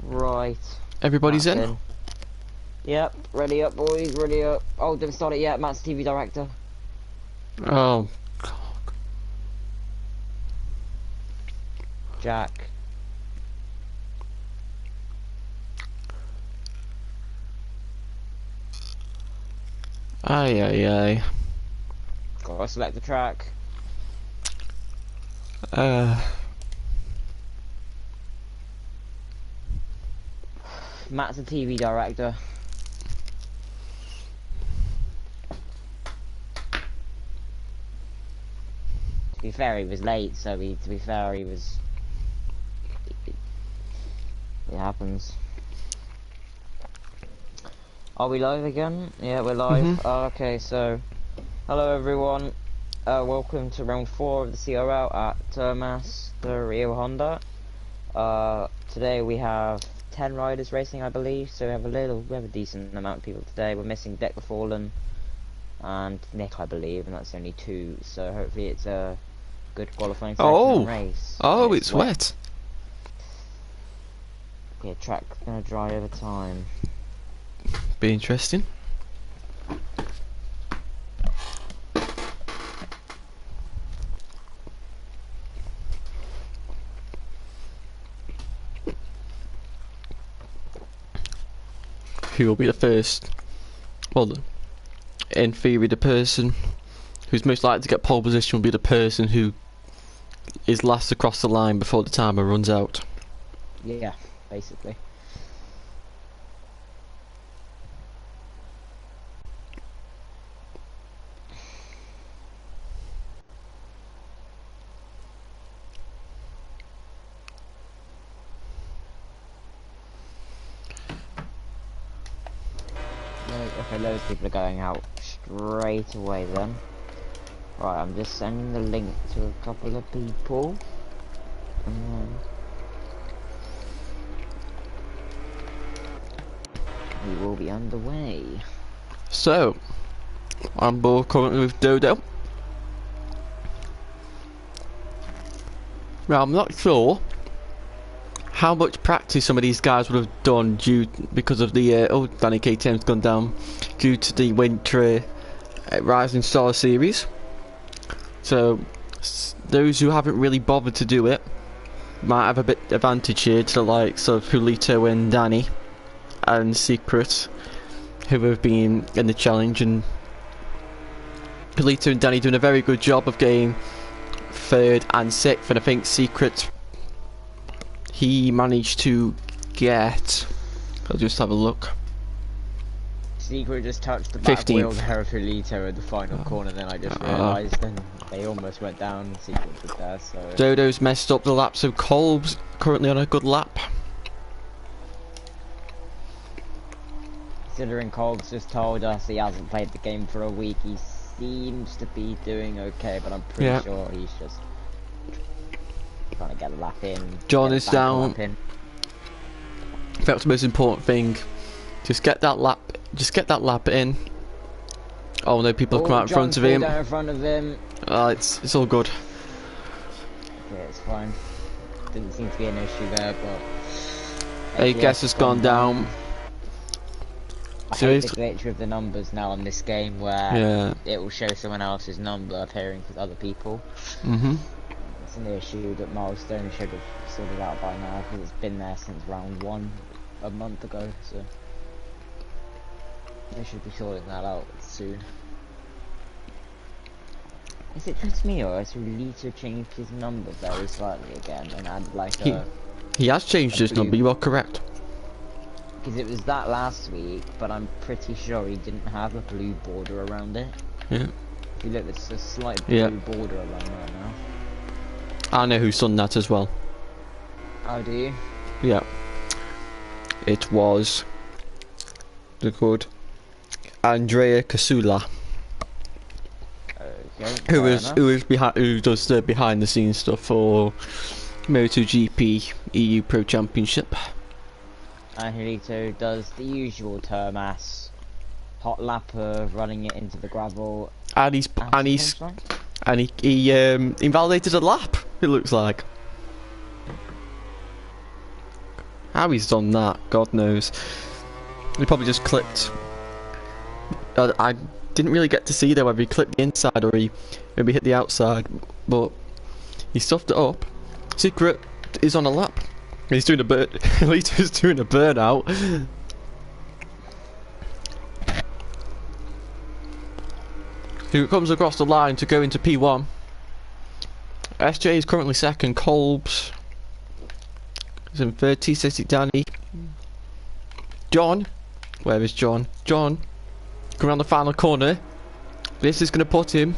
Right. Everybody's Matt's in? Yep, ready up, boys, ready up. Oh, didn't start it yet. Matt's TV director. Oh. Jack. Aye, aye, aye. Gotta select the track. Matt's the TV director. To be fair, he was late, so he was... It happens. Are we live again? Yeah, we're live. Okay, so... Hello everyone. Welcome to round 4 of the CRL at Termas De Rio Honda. Today we have 10 riders racing, I believe, so we have a decent amount of people today. We're missing Deck the Fallen and Nick, I believe, and that's only 2, so hopefully it's a good qualifying session and race. Oh, it's wet. Yeah, track's gonna dry over time. Be interesting. Who will be the first? Well, in theory, the person who's most likely to get pole position will be the person who is last across the line before the timer runs out. Yeah, basically. Okay, loads of people are going out straight away then. Right, I'm just sending the link to a couple of people. And then we will be underway. So, I'm both currently with Dodo. Now, I'm not sure how much practice some of these guys would have done because of the Danny KTM's gone down due to the winter Rising Star series. So those who haven't really bothered to do it might have a bit advantage here to the likes of Julito and Danny and Secret, who have been in the challenge, and Julito and Danny doing a very good job of getting 3rd and 6th, and I think Secret, he managed to get, I'll just have a look, Secret just touched the back 15th. wheel there of Julito at the final corner, then I just realised, and they almost went down. Secret was there, so... Dodo's messed up the lap, so Kolb's currently on a good lap. Considering Kolb's just told us he hasn't played the game for a week, he seems to be doing okay, but I'm pretty sure he's just trying to get a lap in. John is down. That's the most important thing. Just get that lap. Just get that lap in. Oh no! People have come out in front of him. Down in front of him. It's all good. Okay, it's fine. Didn't seem to be an issue there, but I guess it's gone down. I hate the glitch with the numbers now in this game, where it will show someone else's number appearing with other people. It's an issue that Milestone should have sorted out by now, because it's been there since round 1 a month ago, so they should be sorting that out soon. Is it just me, or has Julito changed his number very slightly again and added like he has changed his number, you are correct. Because it was that last week, but I'm pretty sure he didn't have a blue border around it. Yeah. If you look, there's a slight blue border around there now. I know who's done that as well. Oh, do you? Yeah. It was the good Andrea Casula. Okay, who does the behind the scenes stuff for MotoGP EU Pro Championship. And Julito does the usual Termas hot lap of running it into the gravel. And he invalidated a lap, it looks like. How he's done that, God knows. He probably just clipped. I didn't really get to see though whether he clipped the inside or he maybe hit the outside, but he stuffed it up. Secret is on a lap. He's doing a Lito's doing a burnout. Who comes across the line to go into P1. SJ is currently second. Kolb's is in third. T60 Danny. John. Where is John? John. Come around the final corner. This is going to put him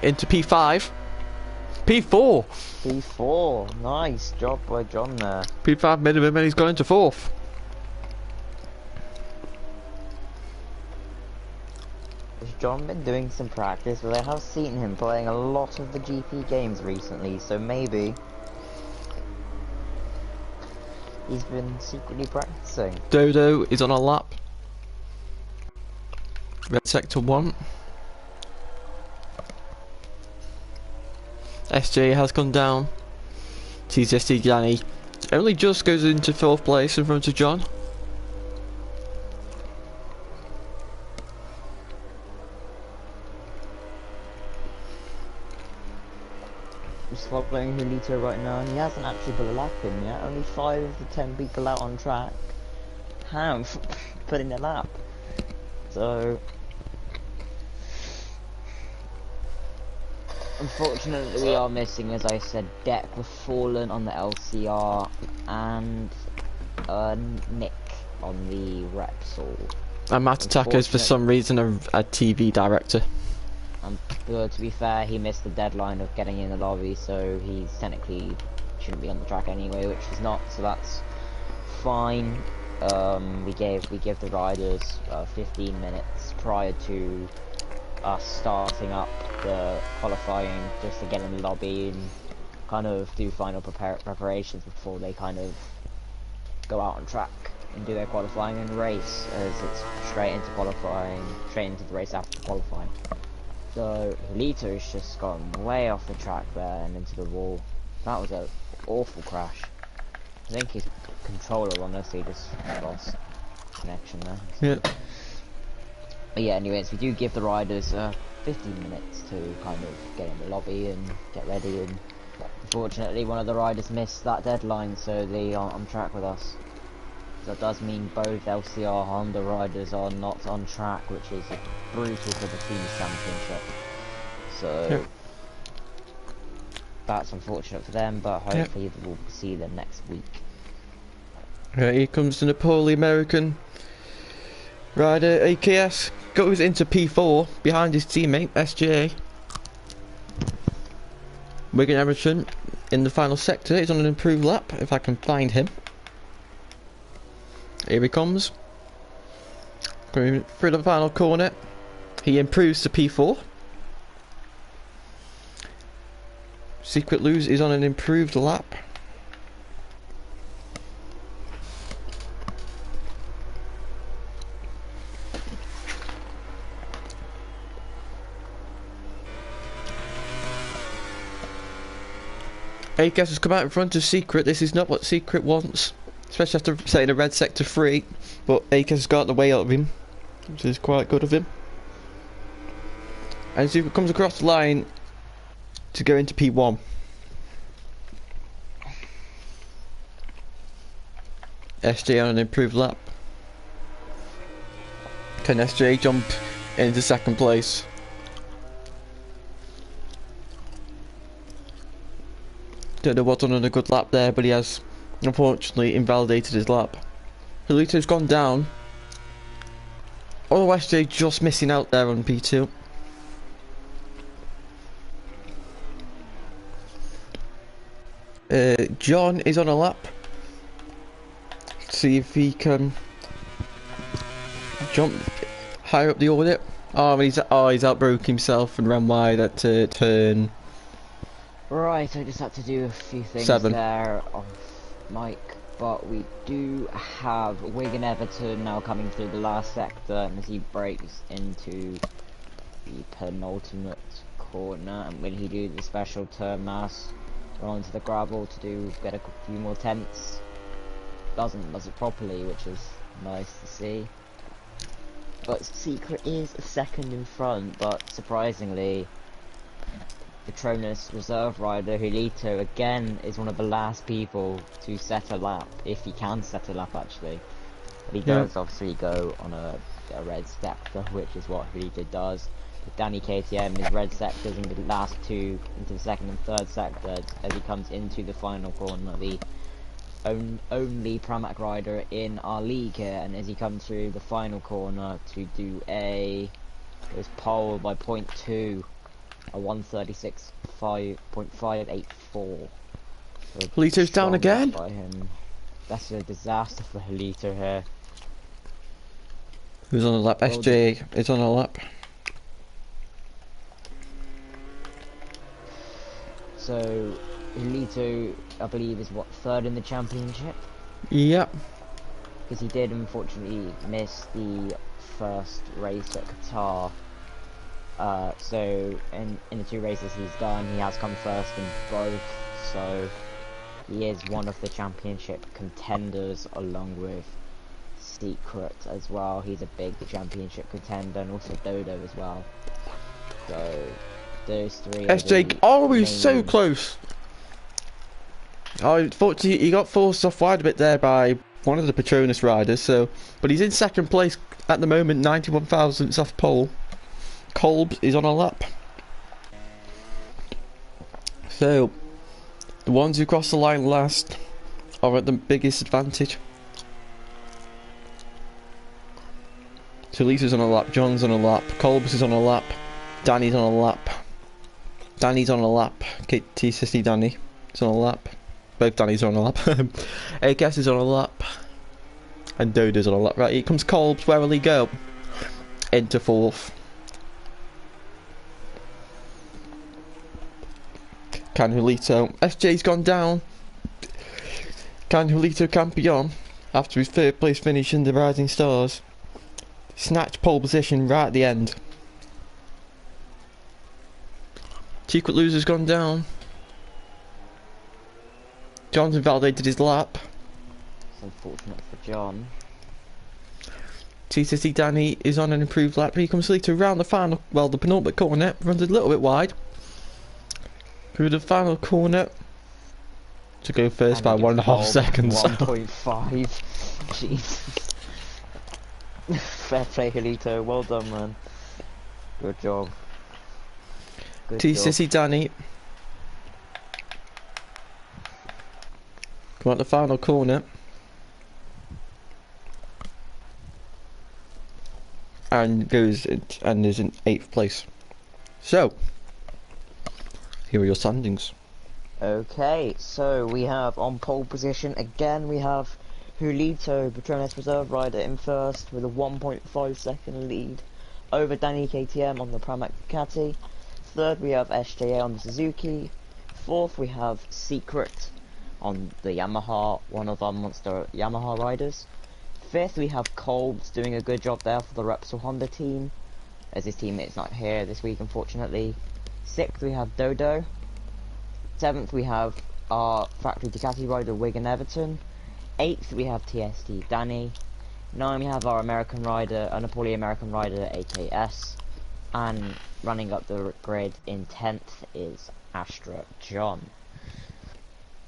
into P5. P4. P4. Nice job by John there. P5 minimum and he's gone into fourth. Has John been doing some practice? Well, I have seen him playing a lot of the GP games recently, so maybe he's been secretly practicing. Dodo is on a lap. Red sector 1. SJ has gone down. T60 Danny only just goes into 4th place in front of John. Just following Julito right now, and he hasn't actually put a lap in yet. Only 5 of the 10 people out on track have put in a lap. So unfortunately we are missing, as I said, Deck with Fallen on the LCR and Nick on the Repsol. And MATTATTACKER is for some reason a TV director. To be fair, he missed the deadline of getting in the lobby, so he technically shouldn't be on the track anyway, which he's not, so that's fine. We give the riders 15 minutes prior to us starting up the qualifying, just to get in the lobby and kind of do final preparations before they kind of go out on track and do their qualifying and race, as it's straight into qualifying, straight into the race after qualifying. So Lito's just gone way off the track there and into the wall. That was an awful crash. I think his controller honestly just lost connection there. Yeah. But yeah, anyways, we do give the riders 15 minutes to kind of get in the lobby and get ready, and unfortunately one of the riders missed that deadline, so they aren't on track with us. That does mean both LCR Honda riders are not on track, which is brutal for the team's championship. So yep. That's unfortunate for them, but hopefully we'll see them next week. Here comes the Napoli American rider. AKS goes into P4 behind his teammate SJ. Wigan Everton in the final sector is on an improved lap, if I can find him. Here he comes. Going through the final corner. He improves to P4. Secret Lose is on an improved lap. AKS has come out in front of Secret. This is not what Secret wants, especially after setting a red sector 3, but AKS has got the way out of him, which is quite good of him. And Secret comes across the line to go into P1. SJ on an improved lap. Can SJ jump into 2nd place? Don't know what's done on a good lap there, but he has unfortunately invalidated his lap. Julito's gone down. Although SJ just missing out there on P2. John is on a lap. See if he can jump higher up the order. Oh, he's outbroke himself and ran wide at turn. Right, I just had to do a few things 7. there off mic, but we do have Wigan Everton now coming through the last sector, and as he breaks into the penultimate corner, and when he do the special turn mass onto the gravel to get a few more tenths, does it properly, which is nice to see. But Secret is a second in front, but surprisingly, Petronas reserve rider Julito again is one of the last people to set a lap, if he can set a lap actually. But he does obviously go on a red sector, which is what Julito does. But Danny KTM is red sectors in the last two, into the second and third sectors as he comes into the final corner. The only Pramac rider in our league here, and as he comes through the final corner to do his pole by 0.2, a 136.584. Julito's down again. By him. That's a disaster for Julito here. Who's on the lap? SJ is on a lap. So Julito, I believe, is what, third in the championship? Yep. Because he did unfortunately miss the first race at Qatar. So in the two races he's done, he has come first in both. So he is one of the championship contenders, along with Secret as well. He's a big championship contender, and also Dodo as well. So those three. SJ, oh, he's so close. Oh, unfortunately, he got forced off wide a bit there by one of the Petronas riders. So, but he's in second place at the moment, 91 thousandths off pole. Kolb's is on a lap. So, the ones who cross the line last are at the biggest advantage. So Lisa's on a lap, John's on a lap, Kolb's is on a lap, Danny's on a lap, Danny's on a lap, T60 Danny is on a lap, both Danny's are on a lap, AKS is on a lap, and Dodo's on a lap. Right, here comes Kolb's, where will he go? Into fourth. Can Julito? SJ's gone down. Can Julito campion after his third place finish in the Rising Stars? Snatch pole position right at the end. Secret Loser's gone down. John's invalidated his lap. It's unfortunate for John. T60 Danny is on an improved lap. Here comes Julito round the final, well, the penultimate corner. Runs a little bit wide. Through the final corner to go first by 1.5 seconds. 1.5. Jesus. Fair play, Julito. Well done, man. Good job. Good T60 Danny. Come out the final corner. And goes and is in 8th place. So, here are your standings. Okay, so we have on pole position again, we have Julito, Petronas reserve rider, in first with a 1.5 second lead over Danny KTM on the Pramac Ducati. Third we have SJA on the Suzuki. Fourth we have Secret on the Yamaha, one of our Monster Yamaha riders. Fifth we have Kolb's doing a good job there for the Repsol Honda team, as his teammate's not here this week unfortunately. Sixth we have Dodo. Seventh we have our Factory Ducati rider Wigan Everton. Eighth we have TST Danny. 9 we have our American rider, a Napoli American rider AKS. And running up the grid in 10th is Astra-Jon.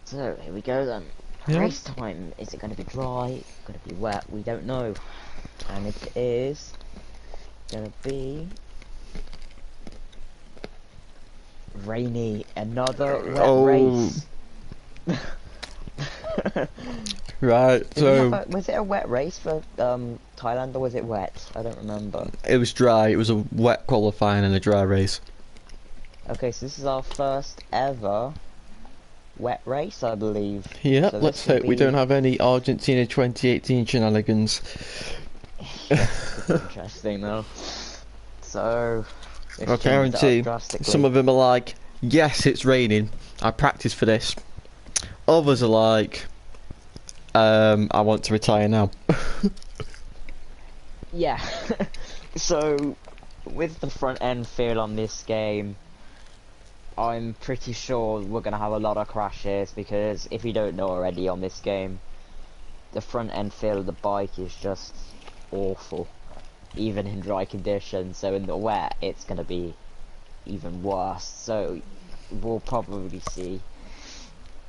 So here we go then. Yeah. Race time. Is it going to be dry? Going to be wet? We don't know. And if it is going to be rainy. Another wet race. Right, so was it a wet race for Thailand, or was it wet? I don't remember. it was dry. It was a wet qualifying and a dry race. Okay, so this is our first ever wet race, I believe. Yeah, so let's hope we don't have any Argentina 2018 shenanigans. Interesting though. So I guarantee some of them are like, yes, it's raining, I practiced for this. Others are like, I want to retire now. Yeah. So with the front end feel on this game, I'm pretty sure we're gonna have a lot of crashes, because if you don't know already on this game, the front end feel of the bike is just awful, even in dry conditions. So in the wet, it's gonna be even worse. So we'll probably see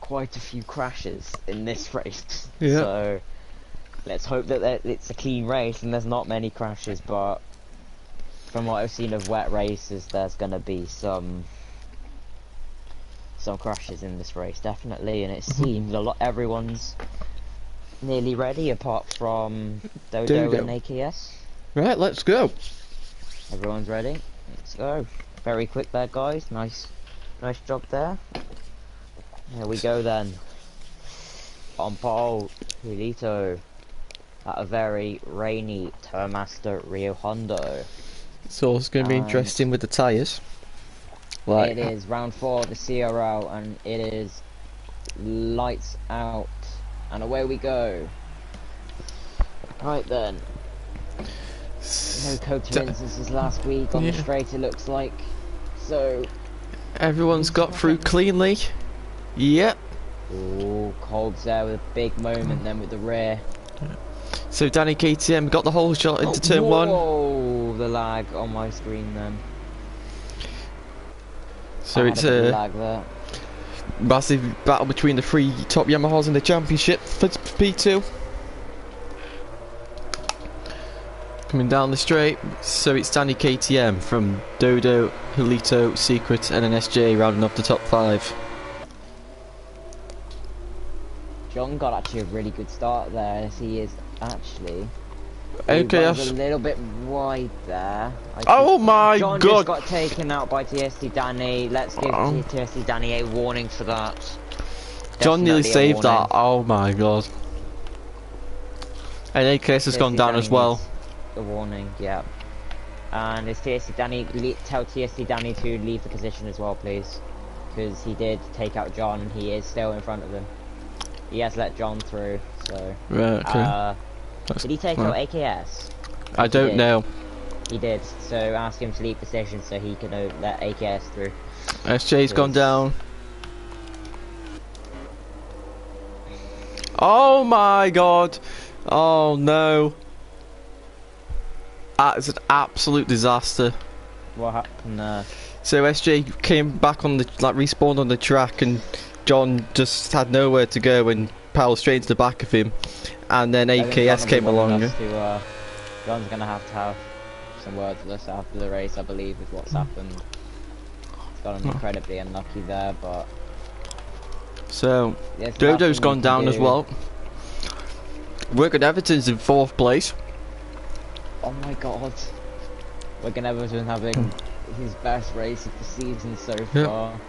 quite a few crashes in this race. Yeah. So let's hope that it's a clean race and there's not many crashes. But from what I've seen of wet races, there's gonna be some crashes in this race, definitely, and it seems everyone's nearly ready apart from Dodo and AKS. Right, let's go. Everyone's ready. Let's go. Very quick there, guys. Nice job there. Here we go then. On pole, Julito at a very rainy Termas De Rio Hondo. So it's going to be interesting with the tyres. It is round 4 of the CRL, and it is lights out, and away we go. Right then. No coincidences last week on the straight, it looks like. So everyone's got through cleanly. Yep. Oh, Kolb's there with a big moment then with the rear. So Danny KTM got the whole shot into turn 1. Oh, the lag on my screen then. So it's a massive battle between the 3 top Yamahas in the championship for P2. Coming down the straight, so it's Danny KTM from Dodo, Julito, Secret and an SJ rounding off the top 5. John got actually a really good start there, as he is actually. Okay, a little bit wide there. Oh my John god! Just got taken out by TSD Danny. Let's give TSD Danny a warning for that. John nearly saved that. Oh my god! And AKS has gone down as well. A warning, yeah. And is TSD Danny? Tell TSD Danny to leave the position as well, please, because he did take out John. And he is still in front of him. He has let John through. So. Right. Okay. Did he take out AKS? I don't know. He did, so ask him to leave position so he can let AKS through. SJ's gone down. Oh my god! Oh no! That is an absolute disaster. What happened there? So SJ came back on the, respawned on the track, and John just had nowhere to go and powered straight into the back of him. And then AKS came along. John's gonna have some words with us after the race, I believe, with what's happened. He's got him incredibly unlucky there, but. So Dodo's gone down as well. Wigan Everton's in 4th place. Oh my god. Wigan Everton having his best race of the season so far.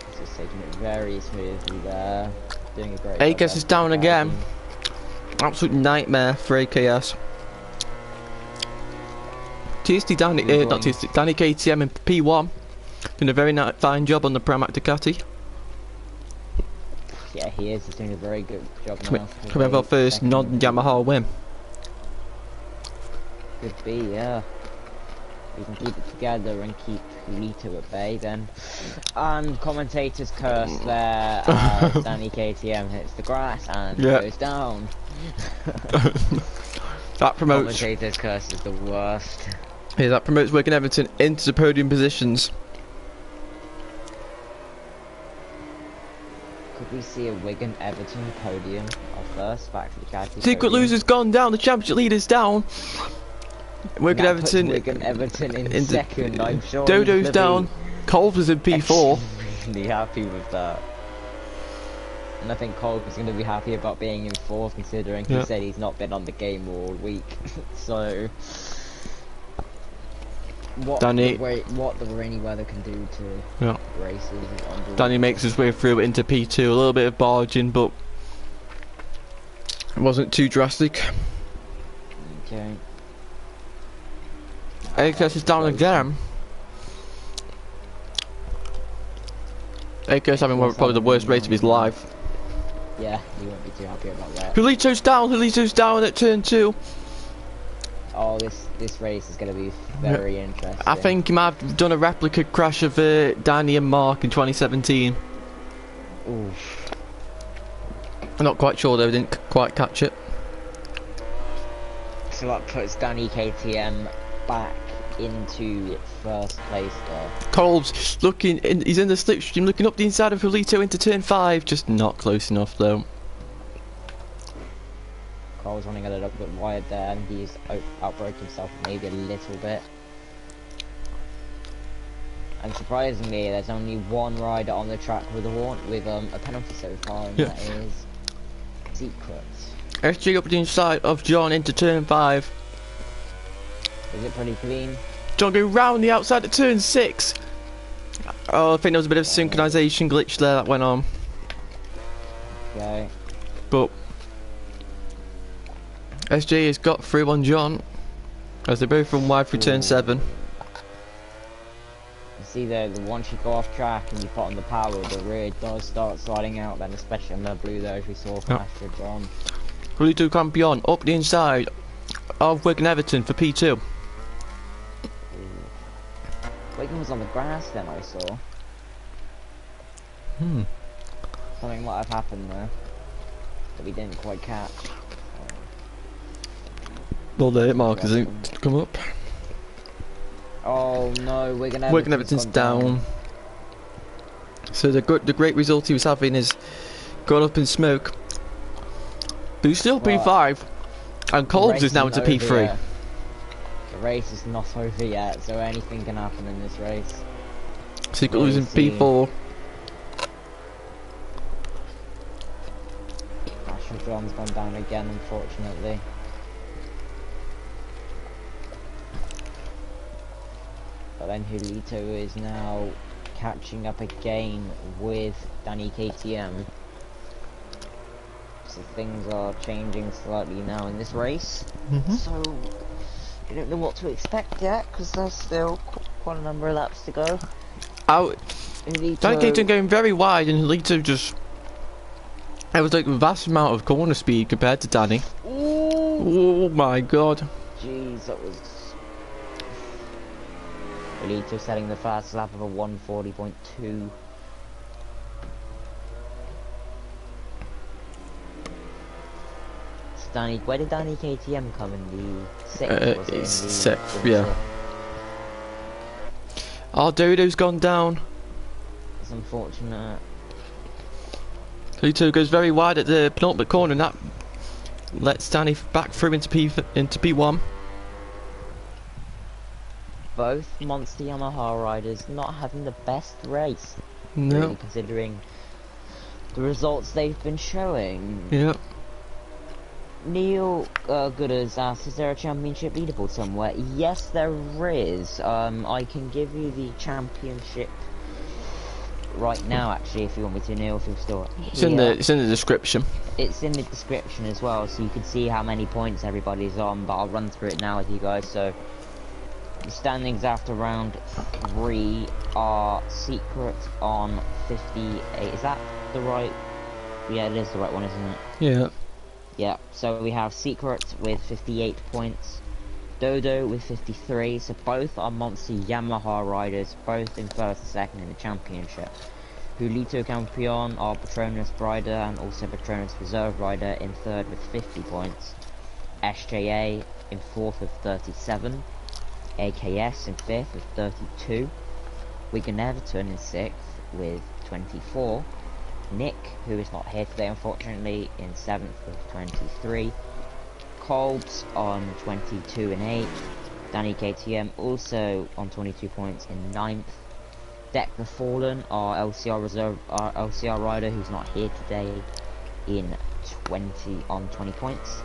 He's just taking it very smoothly there. Doing a great job. AKS is down again. Absolute nightmare for AKS. Danny KTM in P1 doing a very fine job on the Pramac Ducati. Yeah, he is. He's doing a very good job now. Can we have our first non-Yamaha win? Could be, yeah. We can keep it together and keep Julito at bay then. And commentators curse there as Danny KTM hits the grass and goes down. That promotes. Commentators curse is the worst. Yeah, that promotes Wigan Everton into the podium positions. Could we see a Wigan Everton podium or first Factory Ducati? Secret loser's gone down. The championship leader's down. Wigan Everton in second, I'm sure. Dodo's down. Kolb is in P4. Really happy with that. And I think Kolb is going to be happy about being in 4th, considering he said he's not been on the game all week. So, what the rainy weather can do to races is unbelievable. Danny makes his way through into P2. A little bit of barging, but it wasn't too drastic. Okay. AKS is down again. AKS having probably the worst race of his life. Yeah, he won't be too happy about that. Julito's down at turn 2. Oh, this race is going to be very interesting. I think he might have done a replica crash of Danny and Mark in 2017. Ooh. I'm not quite sure though, didn't quite catch it. So that puts Danny KTM back into first place there. Kolb's looking, he's in the slipstream, looking up the inside of Julito into turn 5, just not close enough though. Cole's running a little bit wide there, and he's outbroke himself maybe a little bit. And surprisingly, there's only one rider on the track with a penalty so far, and that is Secret. SG up the inside of John into turn 5. Is it pretty clean? John going round the outside of turn 6. Oh, I think there was a bit of synchronization glitch there that went on. Okay. But SJ has got through on John as they both run wide through turn 7. You see there, once you go off track and you put on the power, the rear does start sliding out then, especially on the blue there as we saw from Astra-Jon. Julito Campion up the inside of Wigan Everton for P2. Wigan was on the grass then, I saw. Something might have happened there that we didn't quite catch. Well, the hit markers didn't come up. Oh no, Wigan Everton's down. So the great result he was having is gone up in smoke. But he's still P5, and Kolb's is now into P3. Yet. The race is not over yet, so anything can happen in this race. So he could lose in P4. Astra-Jon's gone down again, unfortunately. But then Julito is now catching up again with Danny KTM. So things are changing slightly now in this race. So we don't know what to expect yet, because there's still quite a number of laps to go. Danny KTM going very wide, and Julito just... It was like a vast amount of corner speed compared to Danny. Ooh. Oh my god. Jeez, that was... Julito setting the fast lap of a 140.2. Where did Danny KTM come in the 6th? It's 6th, yeah. Oh, Dodo's gone down. It's unfortunate. Julito goes very wide at the penultimate corner, and that lets Danny back through into P1. Both Monster Yamaha riders not having the best race, no. Really, considering the results they've been showing. Yeah. Neil Gooders asked, is there a championship leaderboard somewhere? Yes, there is. I can give you the championship right now, actually, if you want me to, Neil, if you're still here. It's in the description. It's in the description as well, so you can see how many points everybody's on, but I'll run through it now with you guys. So the standings after round 3 are Secret on 58. Is that the right? Yeah, it is the right one, isn't it? Yeah. Yeah, so we have Secret with 58 points, Dodo with 53, so both are Monster Yamaha riders, both in first and second in the championship. Julito Campion, our Petronas rider, and also Petronas Reserve rider in third with 50 points. SJA in fourth with 37. AKS in fifth with 32. Wigan Everton in sixth with 24. Nick, who is not here today unfortunately, in 7th with 23. Kolb's on 22 and 8th. Danny KTM also on 22 points in 9th. Deck the Fallen, our LCR rider who's not here today, on 20 points.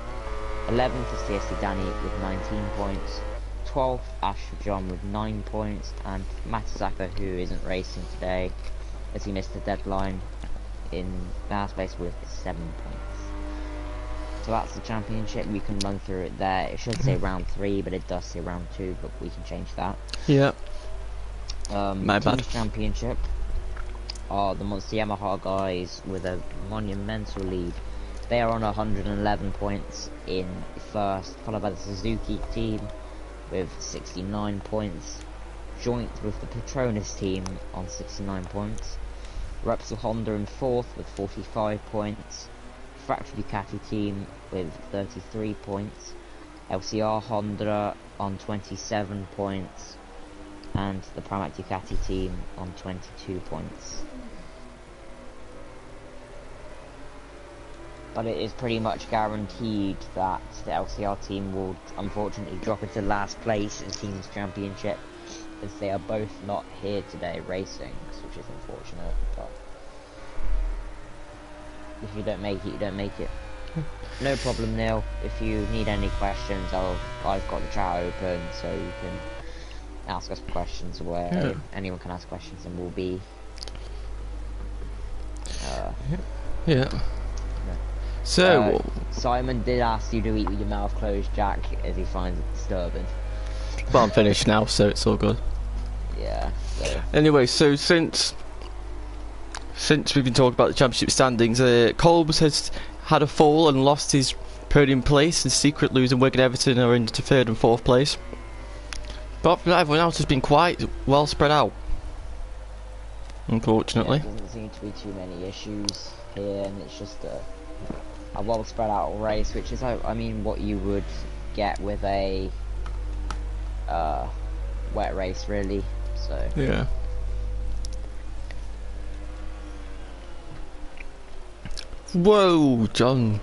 11th is TSC Danny with 19 points. 12th Astra-Jon with 9 points, and MATTATTACKER, who isn't racing today as he missed the deadline in last place with 7 points. So that's the championship. We can run through it there. It should say round 3, but it does say round 2, but we can change that. Yeah. My bad. Championship are the Monster Yamaha guys with a monumental lead. They are on 111 points in first, followed by the Suzuki team with 69 points, joint with the Petronas team on 69 points. Repsol Honda in fourth with 45 points. Factory Ducati team with 33 points, LCR Honda on 27 points, and the Pramac Ducati team on 22 points. But it is pretty much guaranteed that the LCR team will unfortunately drop into last place in Teams Championship, as they are both not here today racing, which is unfortunate. But if you don't make it, you don't make it. No problem, Neil. If you need any questions, I've got the chat open, so you can ask us questions where anyone can ask questions, and we'll be. So Simon did ask you to eat with your mouth closed, Jack, as he finds it disturbing. But I'm finished now, so it's all good. Yeah. So. Anyway, so since we've been talking about the championship standings, Kolb's has had a fall and lost his podium place, and Secret Lose and Wigan Everton are into 3rd and 4th place. But everyone else has been quite well spread out, unfortunately. Yeah, there doesn't seem to be too many issues here, and it's just a well spread out race, which is, I mean, what you would get with a wet race, really. So yeah. Whoa, John,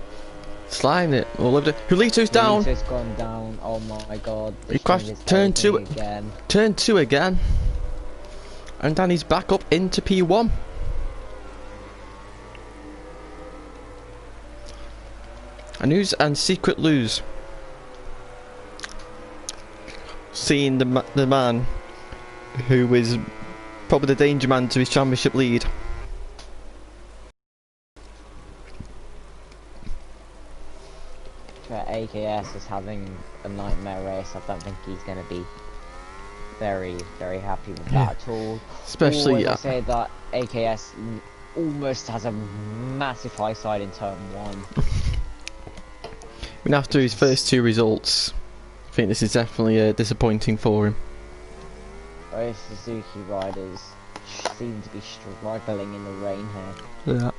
slime it all over. Julito's down. Julito's gone down. Oh my god. He crashed. Turn 2 again. Turn 2 again. And then he's back up into P1. And Secret Lose. Seeing the man who is probably the danger man to his championship lead. AKS is having a nightmare race. I don't think he's going to be very, very happy with that at all. Especially, I say that AKS almost has a massive high side in turn 1. And after his first 2 results, I think this is definitely disappointing for him. Both Suzuki riders seem to be struggling in the rain here. Yeah.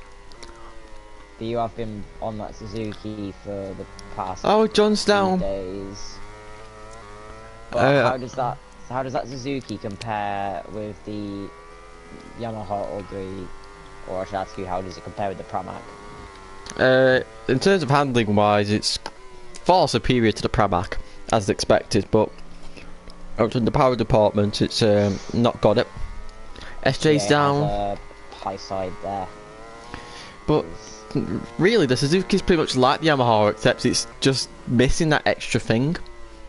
But you have been on that Suzuki for the past John's down. days. But how does that Suzuki compare with the Yamaha or I should ask you, how does it compare with the Pramac? In terms of handling wise, it's far superior to the Pramac, as expected, but in the power department, it's not got it. SJ's down. Has a high side there. But really, the Suzuki's pretty much like the Yamaha, except it's just missing that extra thing.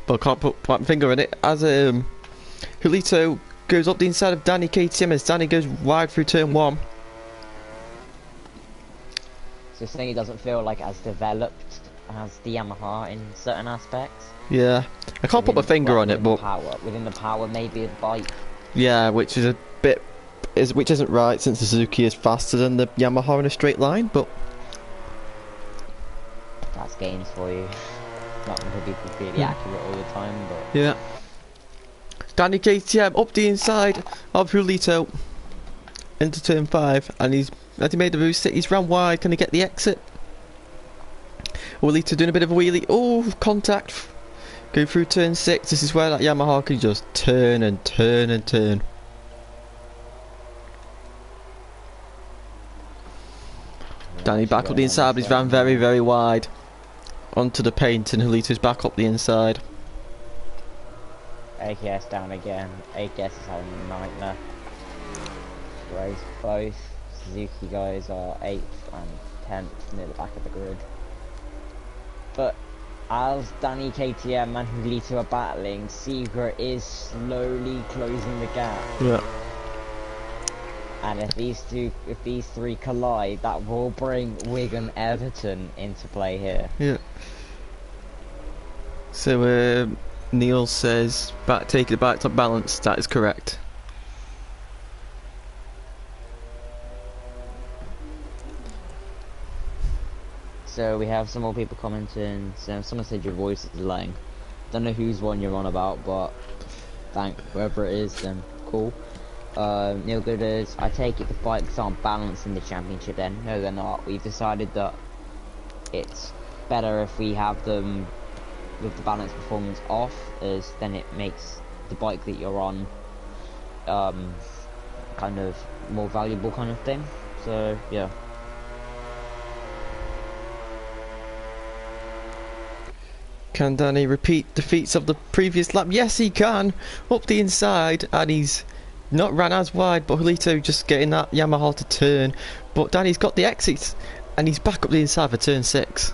But I can't put my finger on it. As Julito goes up the inside of Danny KTM as Danny goes wide through turn 1. So saying he doesn't feel like as developed as the Yamaha in certain aspects. Yeah, I can't put my finger on it, but within the power, maybe a bike. Yeah, which is a bit, which isn't right since the Suzuki is faster than the Yamaha in a straight line, but that's gains for you. Not going to be completely accurate all the time, but yeah. Danny KTM up the inside of Julito into turn 5, and has he made the boost? He's round wide. Can he get the exit? Julito doing a bit of a wheelie. Oh, contact. Go through turn 6. This is where that Yamaha can just turn and turn and turn. Danny back up the inside, but he's ran very, very wide onto the paint, and Julito's back up the inside. AKS down again. AKS is having a nightmare. Race both Suzuki guys are 8th and 10th near the back of the grid. But as Danny KTM and Julito are battling, Secret is slowly closing the gap. Yeah. And if these three collide, that will bring Wigan Everton into play here. Yeah. So Neil says take it back to balance. That is correct. So we have some more people commenting. So someone said your voice is delaying. Don't know whose one you're on about, but thank whoever it is. Then cool. Neil Gooders, I take it the bikes aren't balanced in the championship then? No, they're not. We've decided that it's better if we have them with the balance performance off, as then it makes the bike that you're on kind of more valuable kind of thing. So yeah. Can Danny repeat the feats of the previous lap? Yes, he can. Up the inside, and he's not ran as wide, but Julito just getting that Yamaha to turn. But Danny's got the exits, and he's back up the inside for turn 6.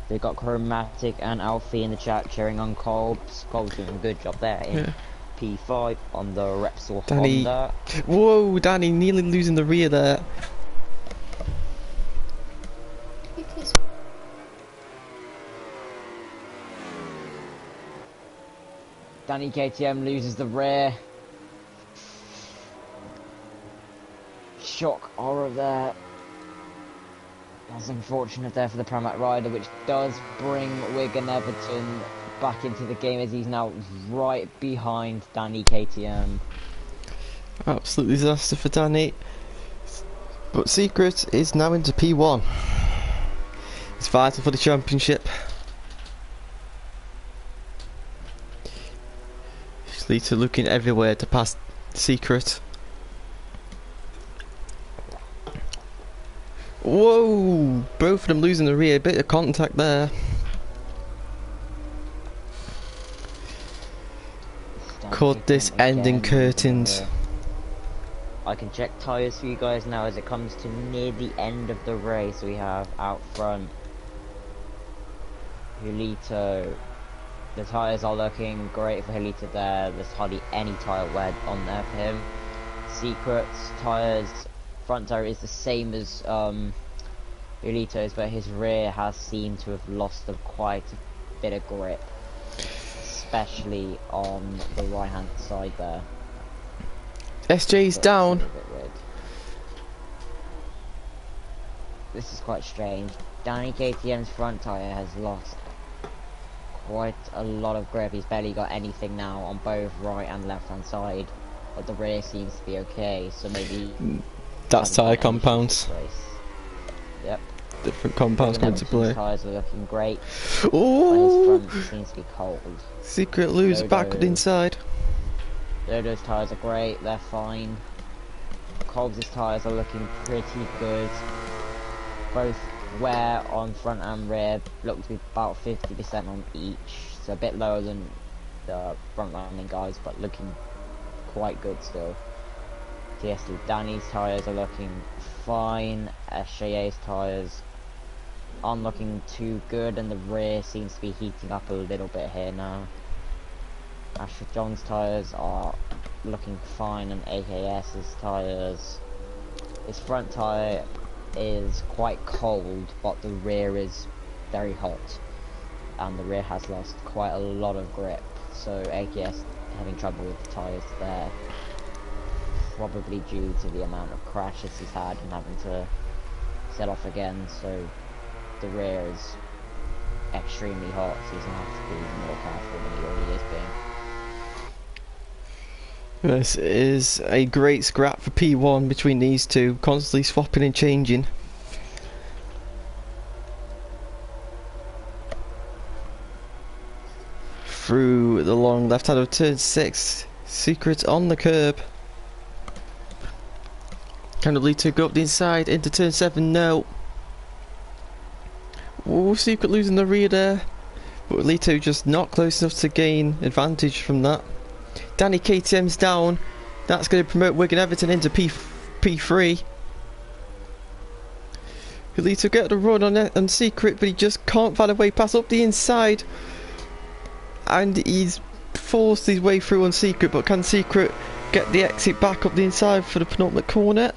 They got Chromatic and Alfie in the chat cheering on Colbs. Colbs doing a good job there in P5 on the Repsol Honda. Whoa, Danny nearly losing the rear there. Danny KTM loses the rear. Shock horror there. That's unfortunate there for the Pramac rider, which does bring Wigan Everton back into the game, as he's now right behind Danny KTM. Absolute disaster for Danny. But Secret is now into P1. It's vital for the championship. Lita looking everywhere to pass Secret. Whoa! Both of them losing the rear. Bit of contact there. Caught this ending curtains. I can check tyres for you guys now as it comes to near the end of the race. We have out front Julito. The tyres are looking great for Julito there. There's hardly any tyre wear on there for him. Secret's tyres, front tyre is the same as Julito's, but his rear has seemed to have lost quite a bit of grip, especially on the right hand side there. SJ's down. This is quite strange. Danny KTM's front tyre has lost quite a lot of grip. He's barely got anything now on both right and left hand side, but the rear seems to be okay, so maybe that's tyre compounds. Yep, different compounds come into play. Tyres are looking great. Oh, his front seems to be cold. Secret lose backward inside. Dodo's tyres are great, they're fine. Cobbs' tyres are looking pretty good. Both wear on front and rear look to be about 50% on each, so a bit lower than the front landing guys, but looking quite good still. TSD Danny's tyres are looking fine. SJA's tyres aren't looking too good, and the rear seems to be heating up a little bit here now. Astra-Jon's tyres are looking fine, and AKS's tyres, his front tyre is quite cold, but the rear is very hot, and the rear has lost quite a lot of grip, so AKS having trouble with the tyres there, probably due to the amount of crashes he's had and having to set off again, so the rear is extremely hot, so he's going to have to be more careful than he already is being. This is a great scrap for P1 between these two, constantly swapping and changing. Through the long left hand of turn 6, Secret on the curb. Can Lito go up the inside into turn 7? No. Oh, Secret losing the rear there, but Lito just not close enough to gain advantage from that. Danny KTM's down. That's going to promote Wigan Everton into P3. Julito get the run on Secret, but he just can't find a way past up the inside. And he's forced his way through on Secret, but can Secret get the exit back up the inside for the penultimate corner?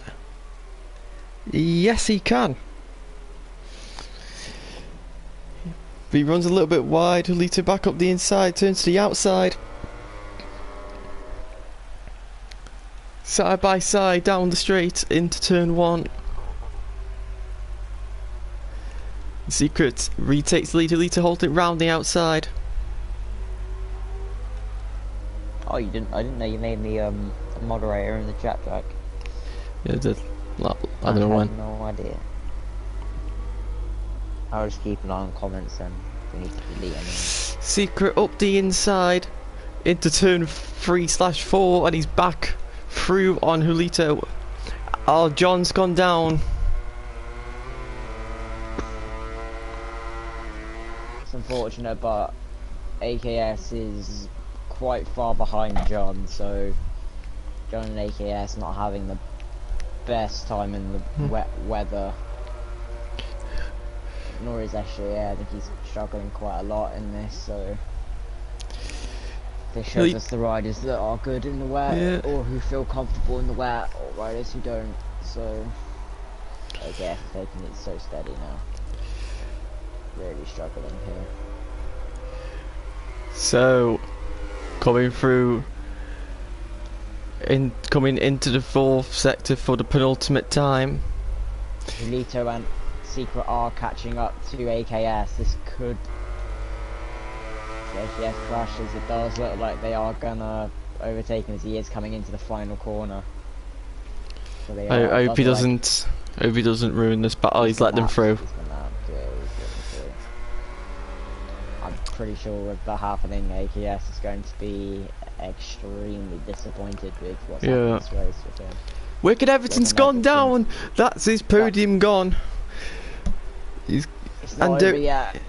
Yes, he can. He runs a little bit wide. Julito back up the inside, turns to the outside. Side by side down the straight into turn 1. Secret retakes the lead. Julito holds it round the outside. Oh, you didn't? I didn't know you made me a moderator in the chat, Jack. Yeah, I did. I don't know I when. have no idea. I'll just keep an eye on comments and if we need to delete anything. Secret up the inside into turn 3/4 and he's back through on Julito. Oh, John's gone down. It's unfortunate, but AKS is quite far behind John, so John and AKS not having the best time in the wet weather. Nor is SJA. I think he's struggling quite a lot in this, so this shows us the riders that are good in the wet, or who feel comfortable in the wet, or riders who don't. So AKS is taking it so steady now. Really struggling here. So coming through coming into the 4th sector for the penultimate time. Julito and Secret are catching up to AKS. This could, if AKS crashes, it does look like they are gonna overtake him as he is coming into the final corner. So they are, I hope he doesn't. Hope he doesn't ruin this battle. He's let them through. I'm pretty sure with that happening, AKS is going to be extremely disappointed with what's happened in this race with him. Wicked Everton's gone down. That's his podium gone. It's not over yet.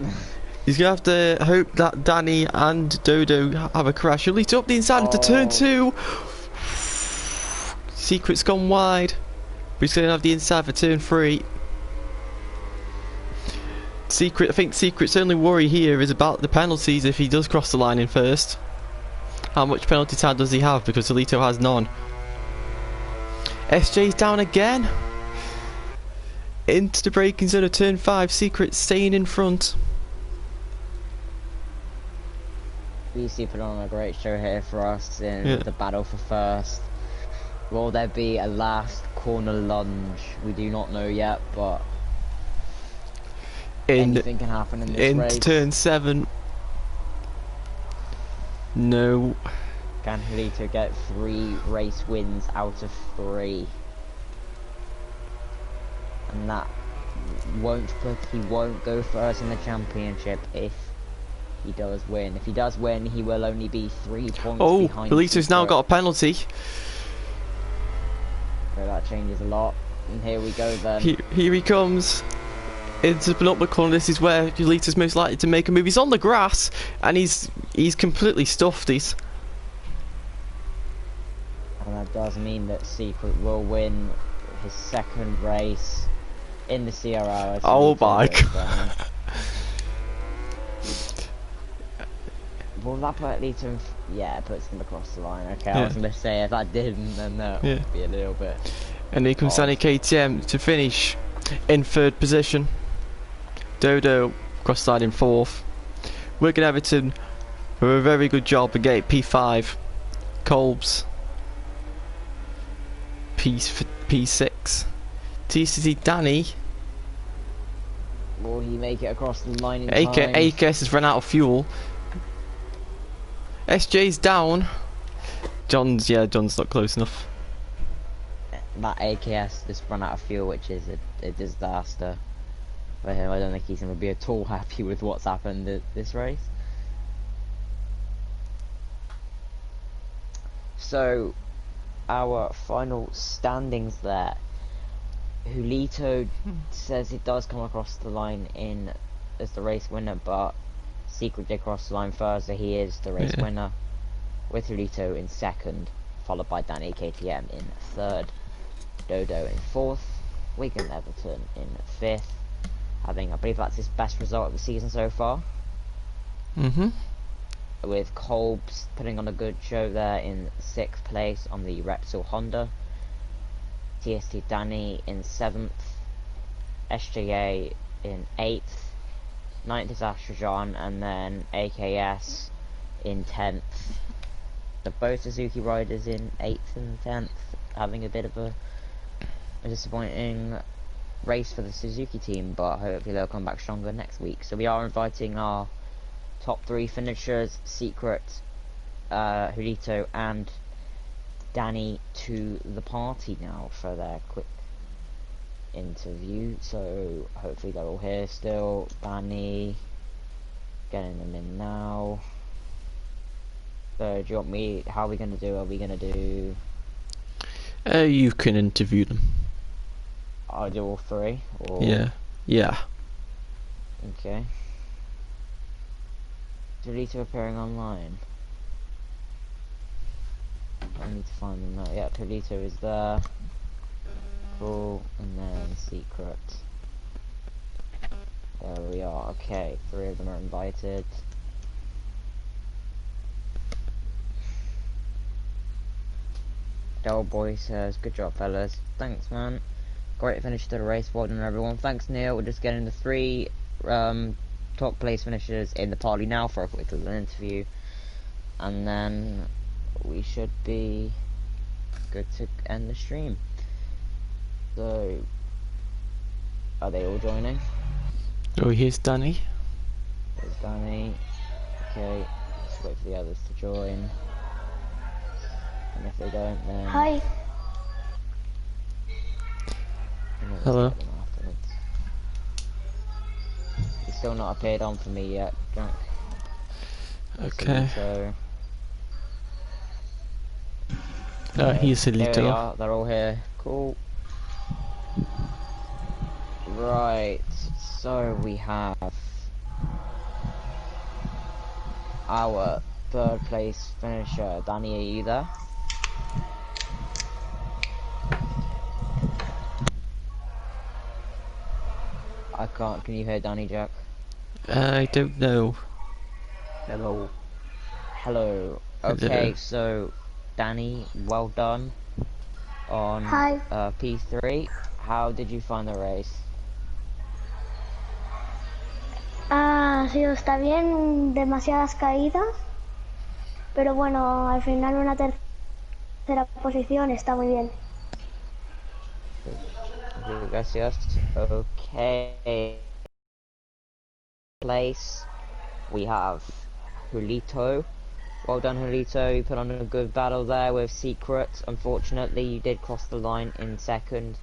He's gonna have to hope that Danny and Dodo have a crash. Julito up the inside into turn 2. Secret's gone wide. But he's gonna have the inside for turn 3. I think Secret's only worry here is about the penalties if he does cross the line in first. How much penalty time does he have? Because Julito has none. SJ's down again. Into the braking zone of turn 5. Secret staying in front. BC put on a great show here for us in the battle for first. Will there be a last corner lunge? We do not know yet, but anything can happen in this race. Into turn 7. No. Can Julito get 3 race wins out of 3? And that he won't go first in the championship if he does win. If he does win, he will only be 3 points behind. Oh, Julito's now got a penalty. So that changes a lot. And here we go then. Here he comes. Into the penultimate corner. This is where Julito's most likely to make a move. He's on the grass and he's completely stuffed. And that does mean that Secret will win his 2nd race in the CRL. Oh my god. Will that put Lito? Yeah, it puts him across the line. Okay, I was going to say if that didn't, then that would be a little bit. And here comes Danny KTM to finish in 3rd position. Dodo cross the line in 4th. Wigan Everton with a very good job again. P5. Kolbs P6. TCT Danny. Will he make it across the line in time? AKS has run out of fuel. SJ's down. John's not close enough. That AKS just run out of fuel, which is a disaster for him. I don't think he's going to be at all happy with what's happened at this race. So, our final standings there. Julito says he does come across the line as the race winner, but Secret did cross the line first, so he is the race winner, with Julito in 2nd, followed by Danny KTM in 3rd, Dodo in 4th, Wigan Everton in 5th, having, I believe that's his best result of the season so far. With Kolbs putting on a good show there in 6th place on the Repsol Honda, TST Danny in 7th, SJA in 8th, 9th is Astra-Jon, and then AKS in 10th. So both Suzuki riders in 8th and 10th, having a bit of a disappointing race for the Suzuki team, but hopefully they'll come back stronger next week. So we are inviting our top 3 finishers, Secret, Julito and Danny, to the party now for their quick interview, so hopefully they're all here still. Danny, getting them in now. So do you want me, how are we going to do, are we going to do... You can interview them. I'll do all three, or... Yeah. Okay. Deleter appearing online. I need to find them now. Yeah, Deleter is there. Cool, and then secret. There we are. Okay, 3 of them are invited. Del Boy says, good job fellas. Thanks man. Great finish to the race, well done everyone. Thanks Neil, we're just getting the 3 top place finishers in the party now for a quick little interview. And then we should be good to end the stream. So, are they all joining? Oh, here's Danny. There's Danny. Okay, let's wait for the others to join. And if they don't, then... Hi. Hello. He's still not appeared on for me yet, Jack. Okay. So... Here's a Here we little. are, they're all here. Cool. Right, so we have our 3rd place finisher. Danny, are you there? I can't, can you hear Danny, Jack? I don't know. Hello. Hello. Okay, so Danny, well done on P3. How did you find the race? Está bien, demasiadas caídas, pero bueno, al final una tercera posición está muy bien. Gracias. Okay. Place we have Julito. Well done, Julito. You put on a good battle there with Secret. Unfortunately, you did cross the line in 2nd,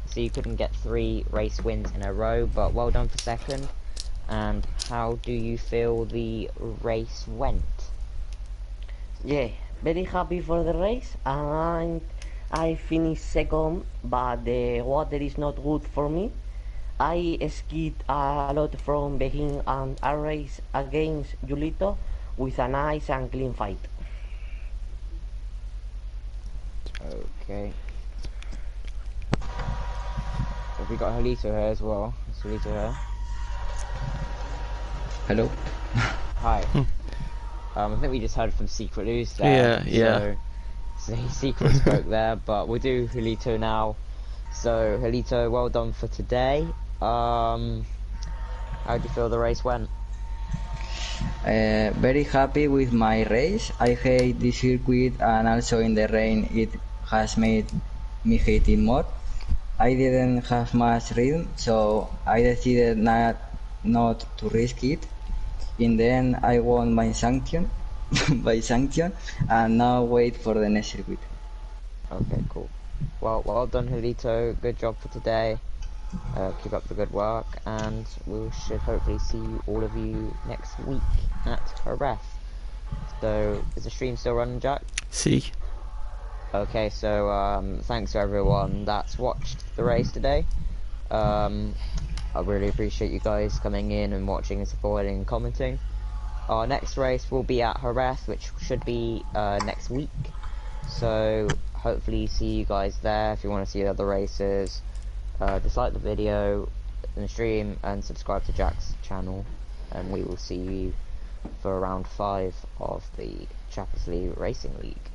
so you couldn't get 3 race wins in a row, but well done for 2nd. And how do you feel the race went? Yeah, very happy for the race, and I finished 2nd, but the water is not good for me. I skied a lot from behind and I raced against Julito with a nice and clean fight. Okay. Have we got Julito here as well? Is Julito here? Hello. Hi. I think we just heard from Secret News there. Yeah. So Secret spoke there, but we'll do Julito now. So Julito, well done for today. How do you feel the race went? Very happy with my race. I hate the circuit, and also in the rain it has made me hate it more. I didn't have much rhythm, so I decided not to risk it. In the end, I won my sanction, and now wait for the next circuit. Okay, cool. Well done, Julito. Good job for today. Keep up the good work, and we should hopefully see all of you next week at Jerez. So, is the stream still running, Jack? See. Okay, so thanks to everyone that's watched the race today. I really appreciate you guys coming in and watching and supporting and commenting. Our next race will be at Jerez, which should be next week. So hopefully see you guys there. If you want to see the other races, just like the video and the stream and subscribe to Jack's channel, and we will see you for round 5 of the Chappersley Racing League.